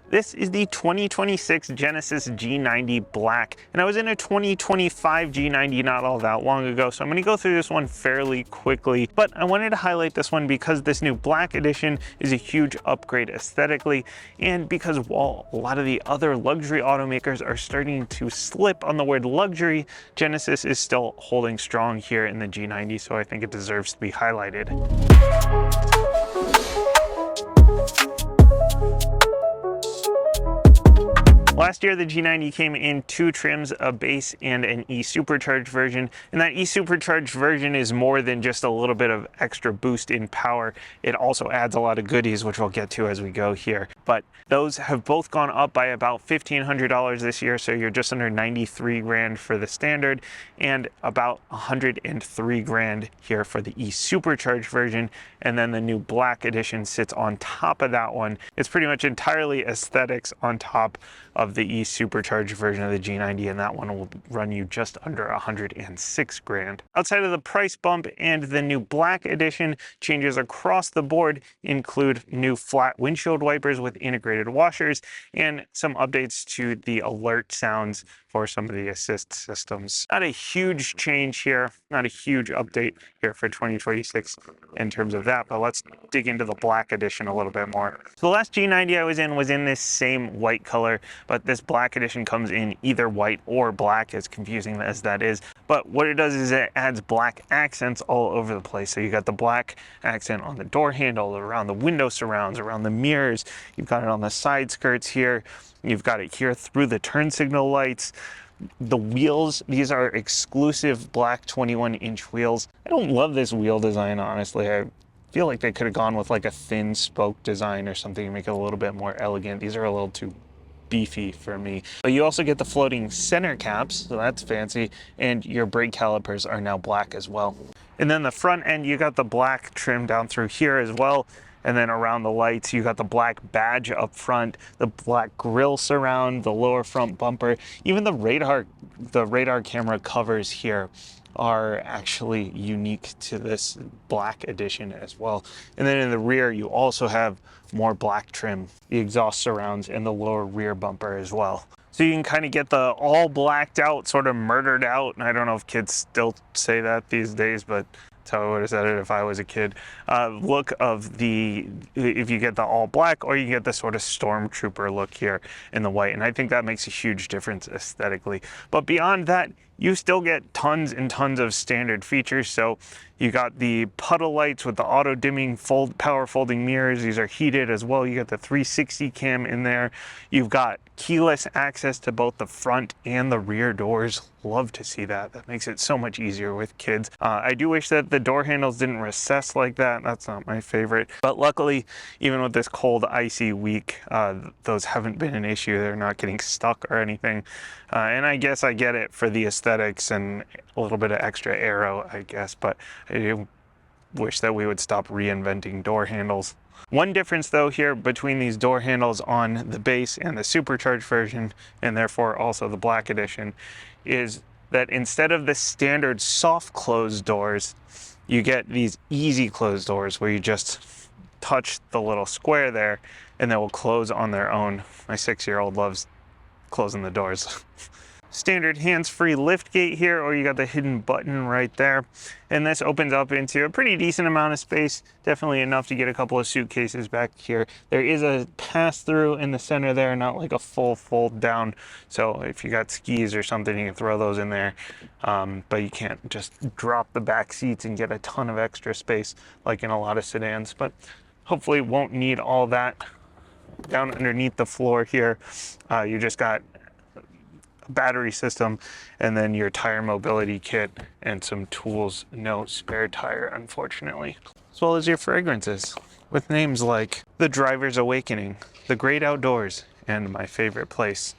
This is the 2026 Genesis G90 Black, and I was in a 2025 G90 not all that long ago, so I'm going to go through this one fairly quickly, but I wanted to highlight this one because this new Black edition is a huge upgrade aesthetically, and because while a lot of the other luxury automakers are starting to slip on the word luxury, Genesis is still holding strong here in the G90, so I think it deserves to be highlighted. Last year, the G90 came in two trims, a base and an E-Supercharged version, and that E-Supercharged version is more than just a little bit of extra boost in power. It also adds a lot of goodies, which we'll get to as we go here. But those have both gone up by about $1,500 this year, so you're just under 93 grand for the standard, and about 103 grand here for the E-Supercharged version, and then the new Black edition sits on top of that one. It's pretty much entirely aesthetics on top of the E-Supercharged version of the G90, and that one will run you just under 106 grand. Outside of the price bump and the new Black edition, changes across the board include new flat windshield wipers with integrated washers and some updates to the alert sounds for some of the assist systems. Not a huge change here, not a huge update here for 2026 in terms of that, but let's dig into the Black edition a little bit more. So the last G90 I was in this same white color, but this Black edition comes in either white or black, as confusing as that is. But what it does is it adds black accents all over the place. So you got the black accent on the door handle, around the window surrounds, around the mirrors. You've got it on the side skirts here. You've got it here through the turn signal lights. The wheels, these are exclusive black 21-inch wheels. I don't love this wheel design, honestly. I feel like they could have gone with like a thin spoke design or something to make it a little bit more elegant. These are a little too beefy for me. But you also get the floating center caps, so that's fancy, and your brake calipers are now black as well. And then the front end, you got the black trim down through here as well. And then around the lights, you got the black badge up front, the black grille surround, the lower front bumper, even the radar camera covers here are actually unique to this Black edition as well. And then in the rear, you also have more black trim, the exhaust surrounds and the lower rear bumper as well. So you can kind of get the all blacked out, sort of murdered out, and I don't know if kids still say that these days, but that's how I would have said it if I was a kid. Look of if you get the all black, or you get the sort of stormtrooper look here in the white, and I think that makes a huge difference aesthetically. But beyond that, you still get tons and tons of standard features. So you got the puddle lights with the auto dimming power folding mirrors. These are heated as well. You got the 360 cam in there. You've got keyless access to both the front and the rear doors. Love to see that. That makes it so much easier with kids. I do wish that the door handles didn't recess like that. That's not my favorite. But luckily, even with this cold, icy week, those haven't been an issue. They're not getting stuck or anything. And I guess I get it for the aesthetics and a little bit of extra aero, I guess. But I wish that we would stop reinventing door handles. One difference though here between these door handles on the base and the supercharged version, and therefore also the Black edition, is that instead of the standard soft closed doors, you get these easy closed doors where you just touch the little square there and they will close on their own. My 6-year-old loves closing the doors. Standard hands-free lift gate here, or you got the hidden button right there, and this opens up into a pretty decent amount of space, definitely enough to get a couple of suitcases back here. There is a pass-through in the center there, not like a full fold down, so if you got skis or something, you can throw those in there, but you can't just drop the back seats and get a ton of extra space like in a lot of sedans. But hopefully won't need all that. Down underneath the floor here, you just got battery system and then your tire mobility kit and some tools. No spare tire, unfortunately, as well as your fragrances with names like The Driver's Awakening, The Great Outdoors, and My Favorite Place.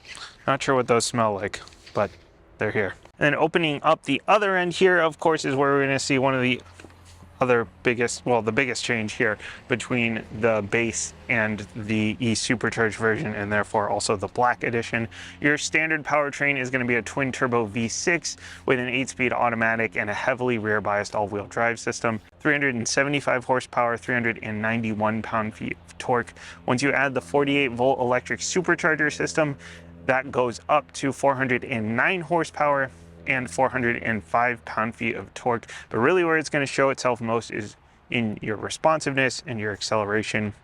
Not sure what those smell like, but they're here. And opening up the other end here, of course, is where we're going to see one of the other biggest, well, the biggest change here between the base and the E-Supercharged version, and therefore also the Black Edition. Your standard powertrain is going to be a twin-turbo V6 with an 8-speed automatic and a heavily rear-biased all-wheel drive system. 375 horsepower, 391 pound-feet of torque. Once you add the 48-volt electric supercharger system, that goes up to 409 horsepower and 405 pound-feet of torque. But really where it's going to show itself most is in your responsiveness and your acceleration.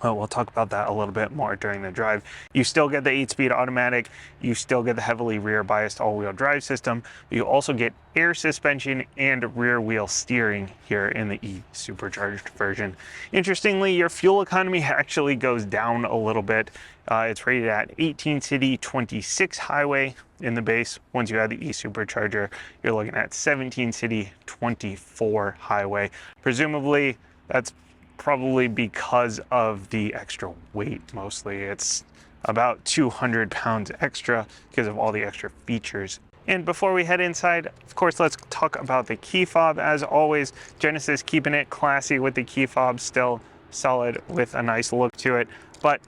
We'll talk about that a little bit more during the drive. You still get the 8-speed automatic, you still get the heavily rear-biased all-wheel drive system, but you also get air suspension and rear-wheel steering here in the E-Supercharged version. Interestingly, your fuel economy actually goes down a little bit. It's rated at 18 city, 26 highway in the base. Once you add the E-Supercharger, you're looking at 17 city, 24 highway. Presumably, that's probably because of the extra weight mostly. It's about 200 pounds extra because of all the extra features. And before we head inside, of course, let's talk about the key fob. As always, Genesis keeping it classy with the key fob, still solid with a nice look to it. But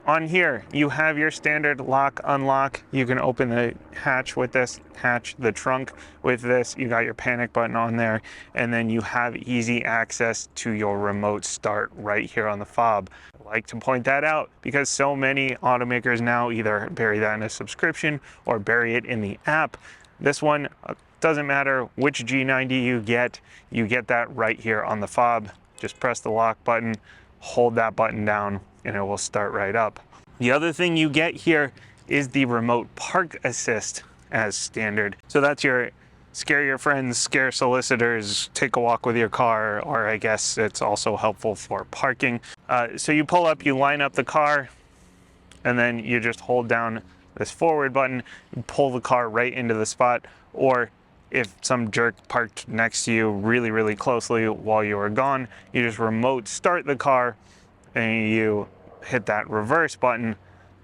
on here, you have your standard lock, unlock. You can open the hatch with this, hatch the trunk with this. You got your panic button on there, and then you have easy access to your remote start right here on the fob. I like to point that out because so many automakers now either bury that in a subscription or bury it in the app. This one, doesn't matter which G90 you get that right here on the fob. Just press the lock button, hold that button down, and it will start right up. The other thing you get here is the remote park assist as standard. So that's your scare your friends, scare solicitors, take a walk with your car, or I guess it's also helpful for parking. So you pull up, you line up the car, and then you just hold down this forward button and pull the car right into the spot. Or if some jerk parked next to you really, really closely while you were gone, you just remote start the car and you hit that reverse button,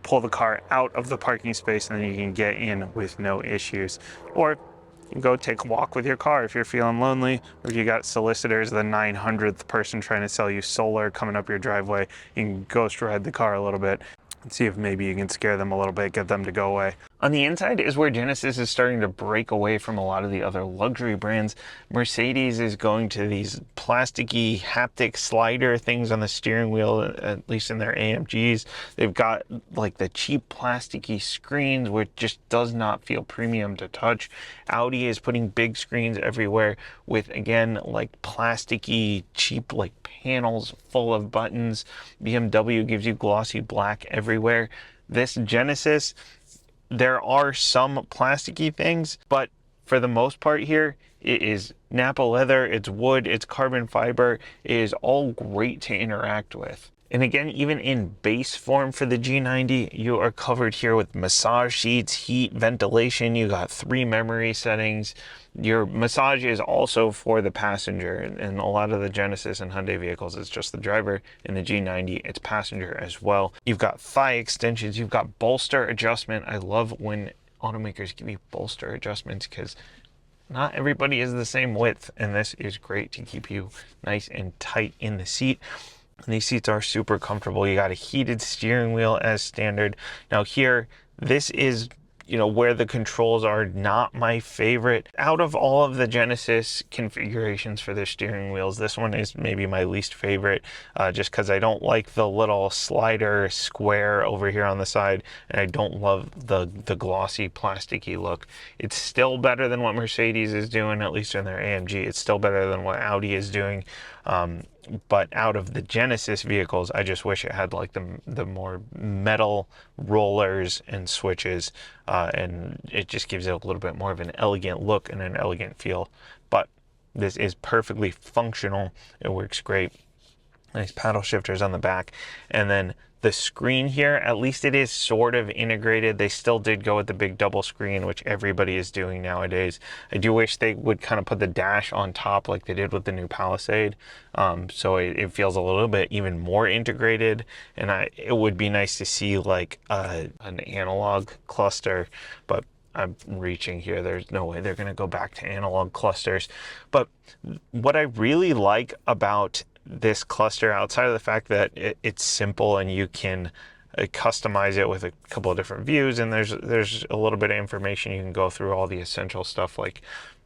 pull the car out of the parking space, and then you can get in with no issues. Or you can go take a walk with your car if you're feeling lonely, or if you got solicitors, the 900th person trying to sell you solar coming up your driveway, you can ghost ride the car a little bit and see if maybe you can scare them a little bit, get them to go away. On the inside is where Genesis is starting to break away from a lot of the other luxury brands. Mercedes is going to these plasticky haptic slider things on the steering wheel, at least in their AMGs. They've got like the cheap plasticky screens, which just does not feel premium to touch. Audi is putting big screens everywhere with, again, like plasticky, cheap, like panels full of buttons. BMW gives you glossy black everywhere. This Genesis, there are some plasticky things, but for the most part here, it is Nappa leather, it's wood, it's carbon fiber. It is all great to interact with. And again, even in base form for the G90, you are covered here with massage seats, heat, ventilation. You got 3 memory settings. Your massage is also for the passenger. And a lot of the Genesis and Hyundai vehicles, it's just the driver. In the G90, it's passenger as well. You've got thigh extensions. You've got bolster adjustment. I love when automakers give you bolster adjustments because not everybody is the same width. And this is great to keep you nice and tight in the seat. And these seats are super comfortable. You got a heated steering wheel as standard. Now here, this is, where the controls are not my favorite. Out of all of the Genesis configurations for their steering wheels, this one is maybe my least favorite, just because I don't like the little slider square over here on the side, and I don't love the glossy plasticky look. It's still better than what Mercedes is doing, at least in their AMG. It's still better than what Audi is doing. But out of the Genesis vehicles, I just wish it had like the more metal rollers and switches, and it just gives it a little bit more of an elegant look and an elegant feel. But this is perfectly functional. It works great. Nice paddle shifters on the back. And then the screen here, at least it is sort of integrated. They still did go with the big double screen, which everybody is doing nowadays. I do wish they would kind of put the dash on top like they did with the new Palisade. So it feels a little bit even more integrated. And it would be nice to see like an analog cluster, but I'm reaching here. There's no way they're going to go back to analog clusters. But what I really like about this cluster, outside of the fact that it's simple and you can customize it with a couple of different views, and there's a little bit of information you can go through, all the essential stuff like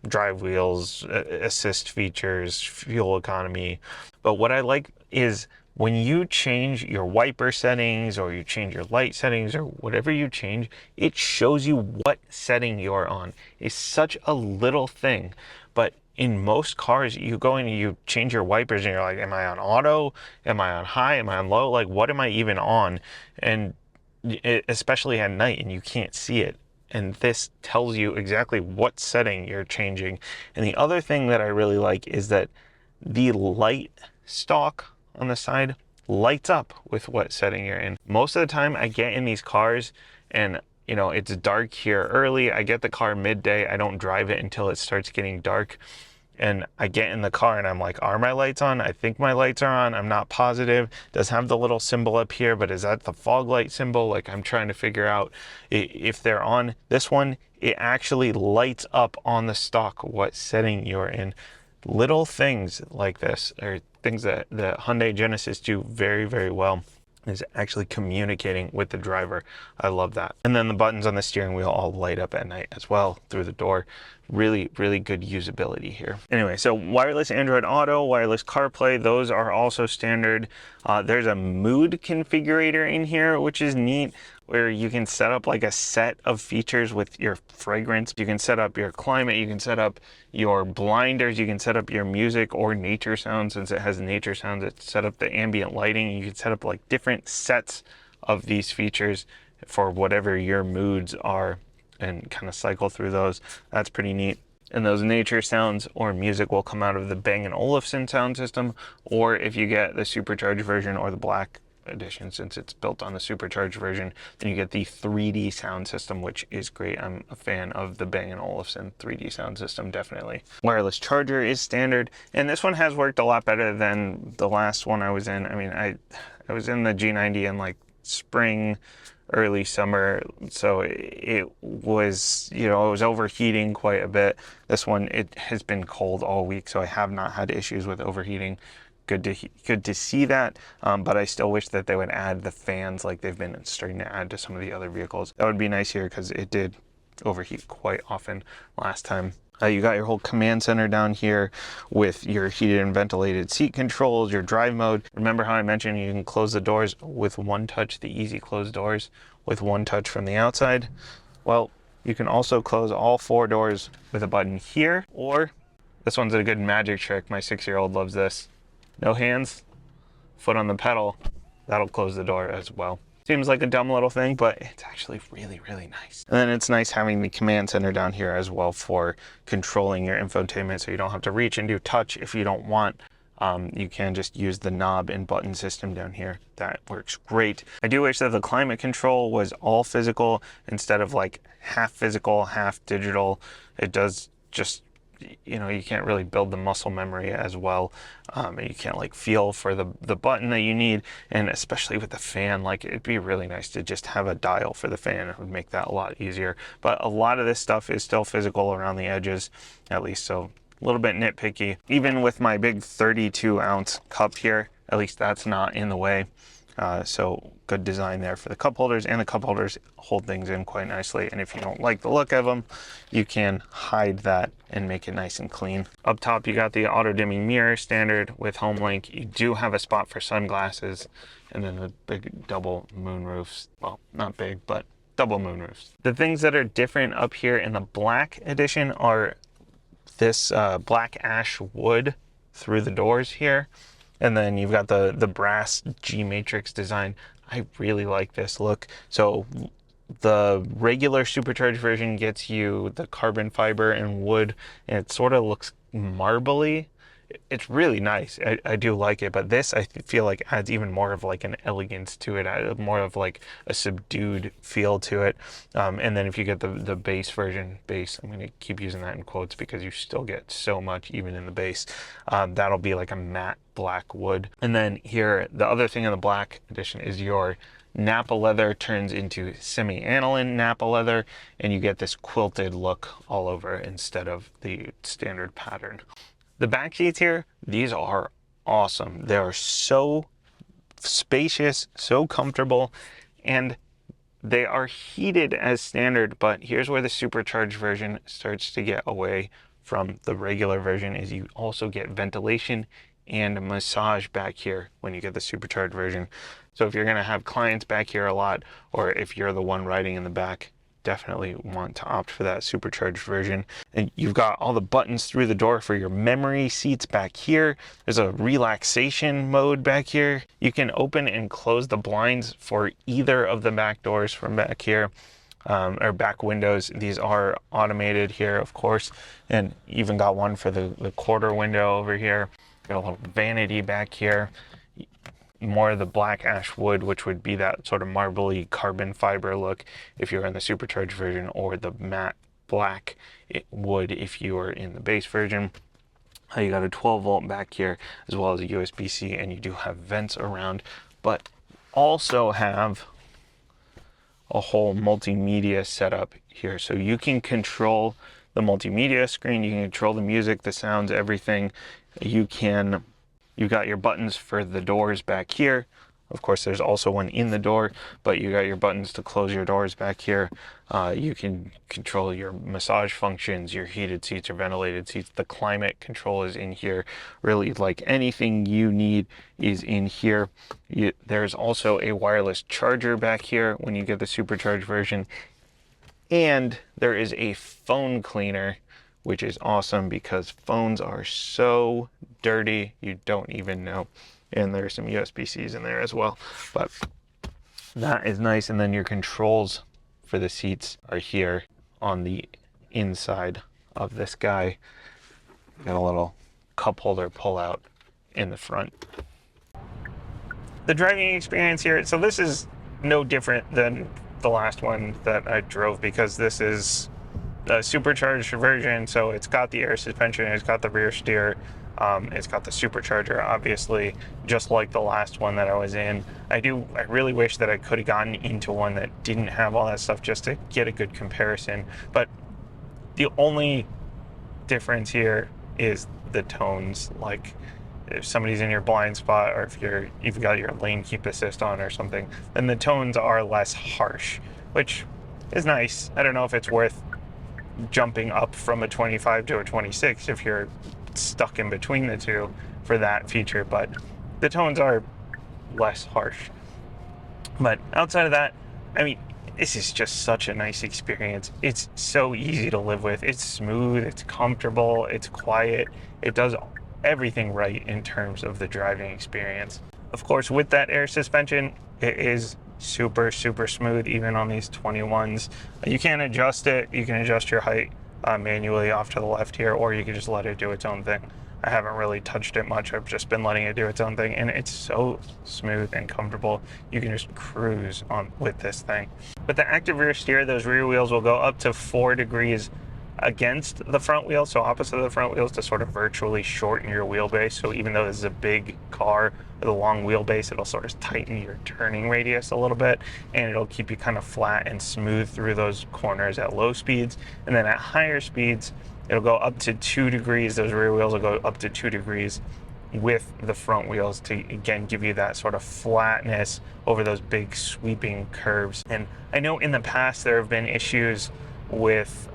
drive wheels, assist features, fuel economy. But what I like is when you change your wiper settings or you change your light settings or whatever you change, it shows you what setting you're on. It's such a little thing, but in most cars, you go in and you change your wipers and you're like, am I on auto? Am I on high? Am I on low? Like, what am I even on? And especially at night, and you can't see it. And this tells you exactly what setting you're changing. And the other thing that I really like is that the light stalk on the side lights up with what setting you're in. Most of the time I get in these cars and you know, it's dark here early. I get the car midday. I don't drive it until it starts getting dark. And I get in the car and I'm like, are my lights on? I think my lights are on. I'm not positive. It does have the little symbol up here, but is that the fog light symbol? Like, I'm trying to figure out if they're on. This one, it actually lights up on the stock what setting you're in. Little things like this are things that the Hyundai Genesis do very, very well, is actually communicating with the driver. I love that. And then the buttons on the steering wheel all light up at night as well through the door. Really, really good usability here. Anyway, so wireless Android Auto, wireless CarPlay, those are also standard. There's a mood configurator in here, which is neat, where you can set up like a set of features with your fragrance. You can set up your climate, you can set up your blinders, you can set up your music or nature sounds. Since it has nature sounds, it's set up the ambient lighting. You can set up like different sets of these features for whatever your moods are and kind of cycle through those. That's pretty neat. And those nature sounds or music will come out of the Bang & Olufsen sound system, or if you get the supercharged version or the black edition, since it's built on the supercharged version, then you get the 3D sound system, which is great. I'm a fan of the Bang & Olufsen 3D sound system, definitely. Wireless charger is standard, and this one has worked a lot better than the last one I was in. I mean, I was in the G90 in like spring, early summer, so it was, you know, it was overheating quite a bit. This one, it has been cold all week, so I have not had issues with overheating. Good to see that, but I still wish that they would add the fans like they've been starting to add to some of the other vehicles. That would be nice here because it did overheat quite often last time. You got your whole command center down here with your heated and ventilated seat controls, your drive mode. Remember how I mentioned you can close the doors with one touch, the easy close doors with one touch from the outside? Well, you can also close all 4 doors with a button here, or this one's a good magic trick. My 6-year-old loves this. No hands, foot on the pedal, that'll close the door as well. Seems like a dumb little thing, but it's actually really, really nice. And then it's nice having the command center down here as well for controlling your infotainment, so you don't have to reach and do touch if you don't want. You can just use the knob and button system down here. That works great. I do wish that the climate control was all physical instead of like half physical, half digital. It does just, you know, you can't really build the muscle memory as well. You can't like feel for the button that you need, and especially with the fan, like it'd be really nice to just have a dial for the fan. It would make that a lot easier. But a lot of this stuff is still physical around the edges, at least, so a little bit nitpicky. Even with my big 32-ounce cup here, at least that's not in the way. So good design there for the cup holders, and the cup holders hold things in quite nicely. And if you don't like the look of them, you can hide that and make it nice and clean. Up top, you got the auto dimming mirror standard with HomeLink. You do have a spot for sunglasses, and then the big double moonroofs. Well, not big, but double moonroofs. The things that are different up here in the black edition are this black ash wood through the doors here. And then you've got the brass G matrix design. I really like this look. So the regular supercharged version gets you the carbon fiber and wood, and it sort of looks marbly. It's really nice. I do like it, but this I feel like adds even more of like an elegance to it, more of like a subdued feel to it. And then if you get the base version, I'm going to keep using that in quotes because you still get so much even in the base. That'll be like a matte black wood. And then here, the other thing in the black edition is your Nappa leather turns into semi-aniline Nappa leather, and you get this quilted look all over instead of the standard pattern. The back seats here, these are awesome. They are so spacious, so comfortable, and they are heated as standard, but here's where the supercharged version starts to get away from the regular version, is you also get ventilation and massage back here when you get the supercharged version. So if you're going to have clients back here a lot, or if you're the one riding in the back, definitely want to opt for that supercharged version. And you've got all the buttons through the door for your memory seats back here. There's a relaxation mode back here. You can open and close the blinds for either of the back doors from back here, or back windows. These are automated here, of course, and even got one for the quarter window over here. Got a little vanity back here. More of the black ash wood, which would be that sort of marbly carbon fiber look if you're in the supercharged version, or the matte black wood if you are in the base version. You got a 12-volt back here, as well as a USB-C, and you do have vents around, but also have a whole multimedia setup here. So you can control the multimedia screen, you can control the music, the sounds, everything. You've got your buttons for the doors back here. Of course, there's also one in the door, but you got your buttons to close your doors back here. You can control your massage functions, your heated seats or ventilated seats. The climate control is in here. Really, like anything you need is in here. There's also a wireless charger back here when you get the supercharged version. And there is a phone cleaner, which is awesome because phones are so dirty, you don't even know. And there's some USB-Cs in there as well, but that is nice. And then your controls for the seats are here on the inside of this guy. Got a little cup holder pull out in the front. The driving experience here, so this is no different than the last one that I drove, because this is a supercharged version, so it's got the air suspension, it's got the rear steer, it's got the supercharger, obviously, just like the last one that I was in. I really wish that I could have gotten into one that didn't have all that stuff just to get a good comparison, but the only difference here is the tones. Like, if somebody's in your blind spot, or if you've got your lane keep assist on or something, then the tones are less harsh, which is nice. I don't know if it's worth jumping up from a 25 to a 26 if you're stuck in between the two for that feature, but the tones are less harsh. But outside of that, I mean, this is just such a nice experience. It's so easy to live with. It's smooth, it's comfortable, it's quiet. It does everything right in terms of the driving experience. Of course, with that air suspension, it is super smooth, even on these 21s. You can adjust it. You can adjust your height manually off to the left here, or you can just let it do its own thing. I haven't really touched it much. I've just been letting it do its own thing, and it's so smooth and comfortable. You can just cruise on with this thing. With the active rear steer, those rear wheels will go up to 4 degrees against the front wheel, so opposite of the front wheels, to sort of virtually shorten your wheelbase. So even though this is a big car with a long wheelbase, it'll sort of tighten your turning radius a little bit, and it'll keep you kind of flat and smooth through those corners at low speeds. And then at higher speeds, it'll go up to 2 degrees. Those rear wheels will go up to 2 degrees with the front wheels to, again, give you that sort of flatness over those big sweeping curves. And I know in the past there have been issues with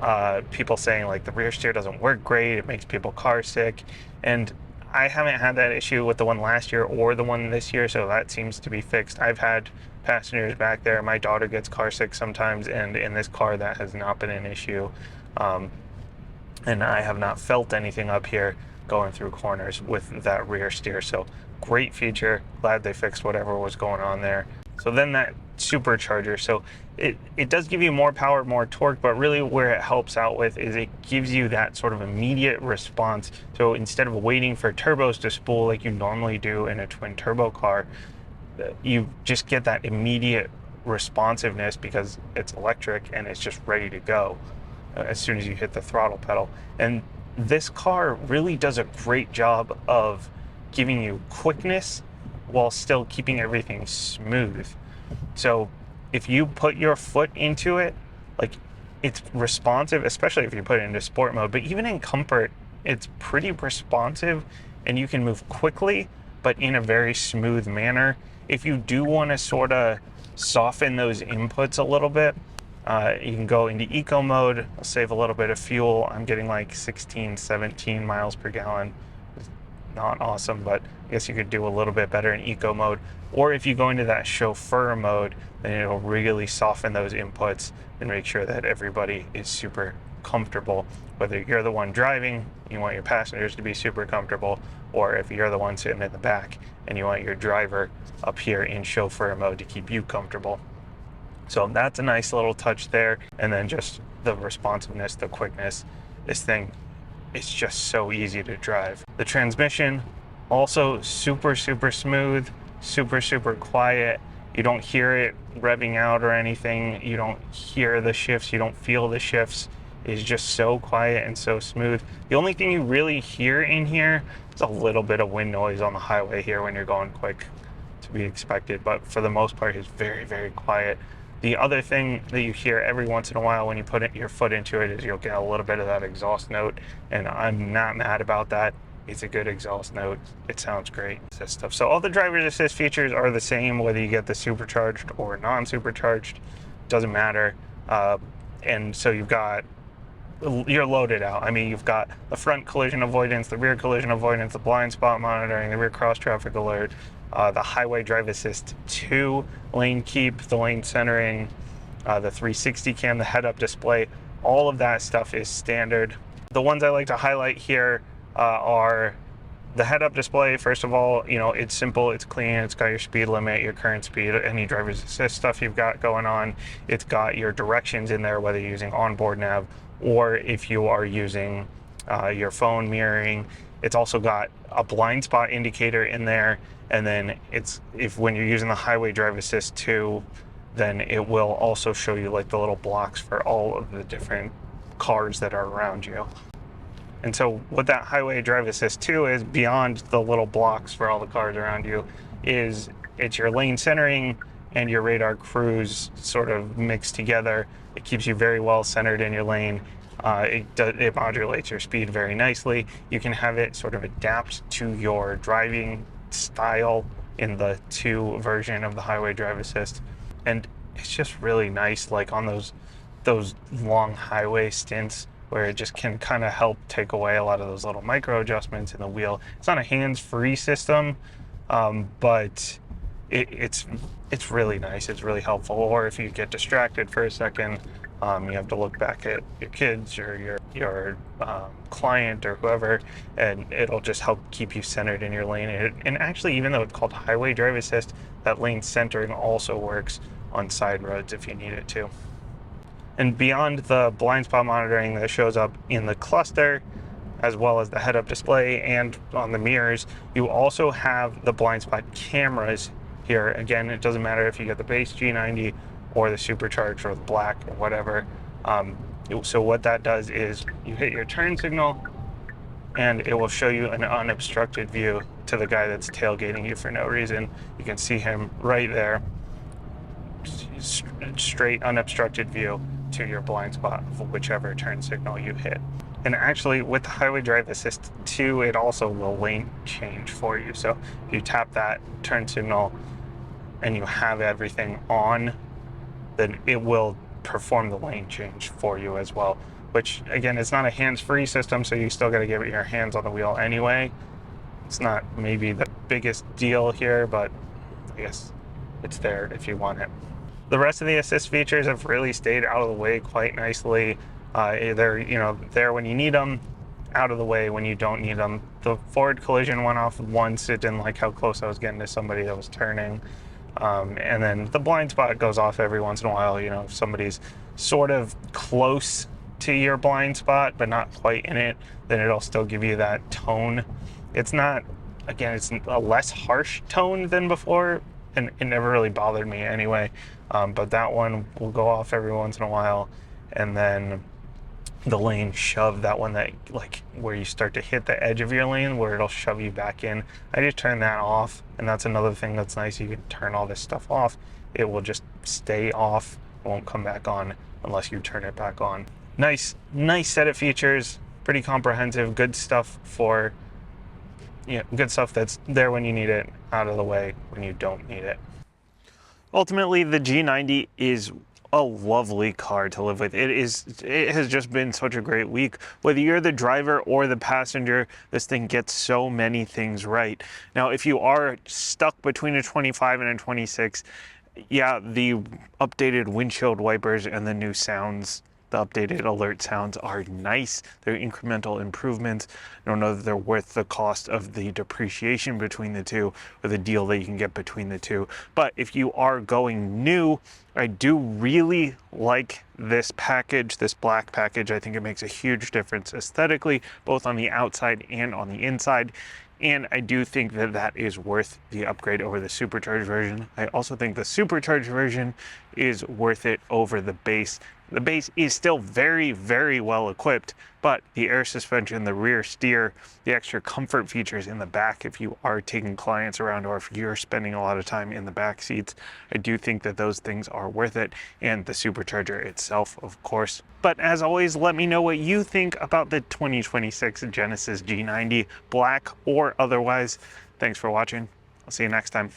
people saying, like, the rear steer doesn't work great, it makes people car sick, and I haven't had that issue with the one last year or the one this year, so that seems to be fixed. I've had passengers back there. My daughter gets car sick sometimes, and in this car that has not been an issue, and I have not felt anything up here going through corners with that rear steer. So great feature, glad they fixed whatever was going on there. So then that supercharger, so it does give you more power, more torque, but really where it helps out with is it gives you that sort of immediate response. So instead of waiting for turbos to spool like you normally do in a twin turbo car, you just get that immediate responsiveness because it's electric and it's just ready to go as soon as you hit the throttle pedal. And this car really does a great job of giving you quickness while still keeping everything smooth. So if you put your foot into it, like, it's responsive, especially if you put it into sport mode, but even in comfort, it's pretty responsive and you can move quickly, but in a very smooth manner. If you do want to sort of soften those inputs a little bit, you can go into eco mode, save a little bit of fuel. I'm getting like 16, 17 miles per gallon. Not awesome, but I guess you could do a little bit better in eco mode. Or if you go into that chauffeur mode, then it'll really soften those inputs and make sure that everybody is super comfortable. Whether you're the one driving, you want your passengers to be super comfortable, or if you're the one sitting in the back and you want your driver up here in chauffeur mode to keep you comfortable. So that's a nice little touch there. And then just the responsiveness, the quickness. This thing, it's just so easy to drive. The transmission, also super, super smooth, super, super quiet. You don't hear it revving out or anything. You don't hear the shifts. You don't feel the shifts. It's just so quiet and so smooth. The only thing you really hear in here is a little bit of wind noise on the highway here when you're going quick, to be expected. But for the most part, it's very, very quiet. The other thing that you hear every once in a while when you put your foot into it is you'll get a little bit of that exhaust note, and I'm not mad about that. It's a good exhaust note. It sounds great. This stuff. So all the driver's assist features are the same, whether you get the supercharged or non-supercharged. Doesn't matter. And so you're loaded out. I mean, you've got the front collision avoidance, the rear collision avoidance, the blind spot monitoring, the rear cross traffic alert, the highway drive assist 2, lane keep, the lane centering, the 360 cam, the head-up display. All of that stuff is standard. The ones I like to highlight here are the head-up display. First of all, it's simple, it's clean, it's got your speed limit, your current speed, any driver's assist stuff you've got going on. It's got your directions in there, whether you're using onboard nav or if you are using your phone mirroring. It's also got a blind spot indicator in there, and then when you're using the highway drive assist 2, then it will also show you like the little blocks for all of the different cars that are around you. And so what that highway drive assist 2 is, beyond the little blocks for all the cars around you, is it's your lane centering and your radar cruise sort of mixed together. It keeps you very well centered in your lane. It modulates your speed very nicely. You can have it sort of adapt to your driving style in the 2 version of the highway drive assist. And it's just really nice, like on those long highway stints where it just can kind of help take away a lot of those little micro adjustments in the wheel. It's not a hands-free system, but it's really nice. It's really helpful. Or if you get distracted for a second, you have to look back at your kids or your client or whoever, and it'll just help keep you centered in your lane. And actually, even though it's called highway drive assist, that lane centering also works on side roads if you need it to. And beyond the blind spot monitoring that shows up in the cluster, as well as the head-up display and on the mirrors, you also have the blind spot cameras here. Again, it doesn't matter if you get the base G90 or the supercharged or the black or whatever. So what that does is you hit your turn signal and it will show you an unobstructed view to the guy that's tailgating you for no reason. You can see him right there. Straight unobstructed view to your blind spot of whichever turn signal you hit. And actually with the highway drive assist 2, it also will lane change for you. So if you tap that turn signal and you have everything on, then it will perform the lane change for you as well, which again, it's not a hands-free system, so you still got to give it your hands on the wheel anyway. It's not maybe the biggest deal here, but I guess it's there if you want it. The rest of the assist features have really stayed out of the way quite nicely. They're there when you need them, out of the way when you don't need them. The forward collision went off once. It didn't like how close I was getting to somebody that was turning. And then the blind spot goes off every once in a while. If somebody's sort of close to your blind spot but not quite in it, then it'll still give you that tone. It's not, again, it's a less harsh tone than before, and it never really bothered me anyway. But that one will go off every once in a while. And then the lane shove, that one that like where you start to hit the edge of your lane where it'll shove you back in, I just turn that off. And that's another thing that's nice. You can turn all this stuff off it will just stay off, won't come back on unless you turn it back on. Nice set of features, pretty comprehensive, good stuff for, good stuff that's there when you need it, out of the way when you don't need it. Ultimately, the G90 is a lovely car to live with. It has just been such a great week. Whether you're the driver or the passenger, this thing gets so many things right. Now, if you are stuck between a 25 and a 26, yeah, the updated windshield wipers and the new sounds, the updated alert sounds are nice. They're incremental improvements. I don't know that they're worth the cost of the depreciation between the two or the deal that you can get between the two. But if you are going new, I do really like this package, this black package. I think it makes a huge difference aesthetically, both on the outside and on the inside. And I do think that that is worth the upgrade over the supercharged version. I also think the supercharged version is worth it over the base. The base is still very, very well equipped, but the air suspension, the rear steer, the extra comfort features in the back, if you are taking clients around or if you're spending a lot of time in the back seats, I do think that those things are worth it, and the supercharger itself, of course. But as always, let me know what you think about the 2026 Genesis G90, black or otherwise. Thanks for watching. I'll see you next time.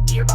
You're